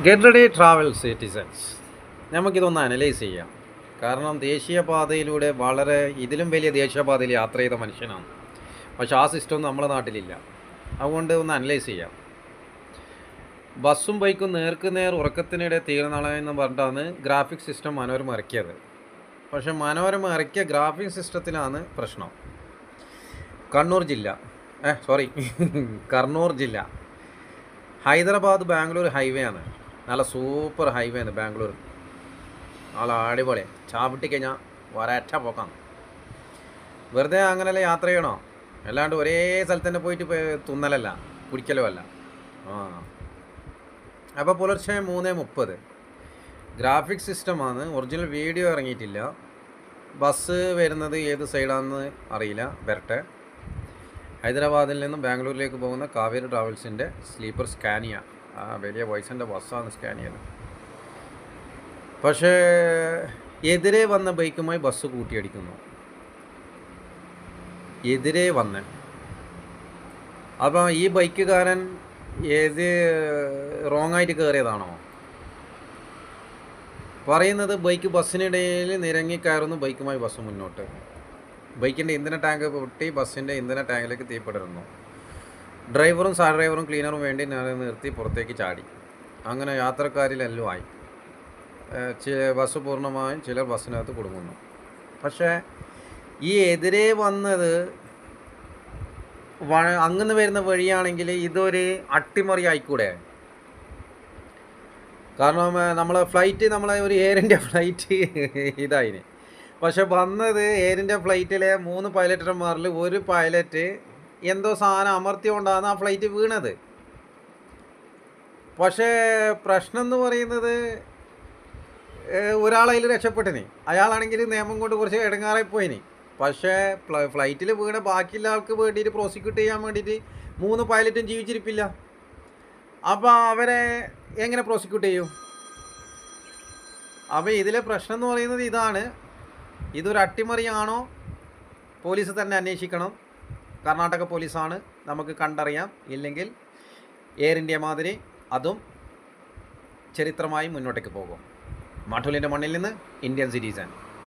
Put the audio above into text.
Get ready travel citizens, നമുക്കിതൊന്ന് analyse ചെയ്യാം. കാരണം ദേശീയപാതയിലൂടെ വളരെ ഇതിലും വലിയ ദേശീയപാതയിൽ യാത്ര ചെയ്ത മനുഷ്യനാണ്. പക്ഷെ ആ സിസ്റ്റം നമ്മുടെ നാട്ടിലില്ല. അതുകൊണ്ട് ഒന്ന് അനലൈസ് ചെയ്യാം. ബസ്സും ബൈക്കും നേർക്ക് നേർ ഉറക്കത്തിനിടെ തീർന്നളയെന്ന് പറഞ്ഞിട്ടാണ് ഗ്രാഫിക് സിസ്റ്റം മനോരമ ഇറക്കിയത്. പക്ഷെ മനോരമ ഇറക്കിയ ഗ്രാഫിക് സിസ്റ്റത്തിലാണ് പ്രശ്നം. കണ്ണൂർ ജില്ല ഹൈദരാബാദ് ബാംഗ്ലൂർ ഹൈവേ ആണ്. നല്ല സൂപ്പർ ഹൈവേ ആണ് ബാംഗ്ലൂർ. നല്ല അടിപൊളി, ചാവിട്ടി കഴിഞ്ഞാൽ ഒരറ്റ പോക്കാണ്. വെറുതെ അങ്ങനെയല്ല യാത്ര ചെയ്യണോ, അല്ലാണ്ട് ഒരേ സ്ഥലത്ത് തന്നെ പോയിട്ട് തുന്നലല്ല കുടിക്കലുമല്ല. അപ്പോൾ പുലർച്ചെ 3:30 ഗ്രാഫിക് സിസ്റ്റമാണ്. ഒറിജിനൽ വീഡിയോ ഇറങ്ങിയിട്ടില്ല. ബസ് വരുന്നത് ഏത് സൈഡാണെന്ന് അറിയില്ല. വരട്ടെ. ഹൈദരാബാദിൽ നിന്നും ബാംഗ്ലൂരിലേക്ക് പോകുന്ന കാവേരി ട്രാവൽസിൻ്റെ സ്ലീപ്പർ സ്കാനിയ, വലിയ വോയിസിൻ്റെ ബസ്സാണ് സ്കാനിയത്. പക്ഷേ എതിരെ വന്ന ബൈക്കുമായി ബസ് കൂട്ടിയടിക്കുന്നു. എതിരെ വന്ന് അപ്പോൾ ഈ ബൈക്കുകാരൻ റോങ് ആയിട്ട് കയറിയതാണോ പറയുന്നത്? ബൈക്ക് ബസ്സിനിടയിൽ നിരങ്ങിക്കയറുന്നു. ബൈക്കുമായി ബസ് മുന്നോട്ട്. ബൈക്കിൻ്റെ ഇന്ധന ടാങ്ക് പൊട്ടി ബസ്സിൻ്റെ ഇന്ധന ടാങ്കിലേക്ക് തീപ്പെട്ടിരുന്നു. ഡ്രൈവറും സാർ ഡ്രൈവറും ക്ലീനറും വേണ്ടി നിർത്തി പുറത്തേക്ക് ചാടി. അങ്ങനെ യാത്രക്കാരിലെല്ലാം ആയി. ബസ് പൂർണ്ണമായും ചിലർ ബസ്സിനകത്ത് കുടുങ്ങുന്നു. പക്ഷേ ഈ എതിരെ വന്നത് അങ്ങനെ വരുന്ന വഴിയാണെങ്കിൽ ഇതൊരു അട്ടിമറി ആയിക്കൂടെ? കാരണം നമ്മളെ ഒരു എയർ ഇന്ത്യ ഫ്ലൈറ്റ് ഇതായിന്. പക്ഷെ വന്നത് എയർ ഇന്ത്യ ഫ്ലൈറ്റിലെ 3 പൈലറ്റർമാരിൽ ഒരു പൈലറ്റ് എന്തോ സാധനം അമർത്തിക്കൊണ്ടാണ് ആ ഫ്ലൈറ്റ് വീണത്. പക്ഷേ പ്രശ്നം എന്ന് പറയുന്നത് ഒരാളതിൽ രക്ഷപ്പെട്ടിന്. അയാളാണെങ്കിൽ നിയമം കൊണ്ട് കുറച്ച് ഇടങ്ങാറായിപ്പോയിന്. പക്ഷേ ഫ്ലൈറ്റിൽ വീണ ബാക്കിയുള്ള ആൾക്ക് വേണ്ടിയിട്ട് പ്രോസിക്യൂട്ട് ചെയ്യാൻ വേണ്ടിയിട്ട് 3 പൈലറ്റും ജീവിച്ചിരിപ്പില്ല. അപ്പോൾ അവരെ എങ്ങനെ പ്രോസിക്യൂട്ട് ചെയ്യും? അപ്പോൾ ഇതിലെ പ്രശ്നം എന്ന് പറയുന്നത് ഇതാണ്. ഇതൊരു അട്ടിമറിയാണോ? പോലീസ് തന്നെ അന്വേഷിക്കണം. കർണാടക പോലീസാണ്, നമുക്ക് കണ്ടറിയാം. ഇല്ലെങ്കിൽ എയർ ഇന്ത്യ മാതിരി അതും ചരിത്രമായി മുന്നോട്ടേക്ക് പോകും. മാട്ടൂലിൻ്റെ മണ്ണിൽ നിന്ന് ഇന്ത്യൻ സിറ്റിസൺ.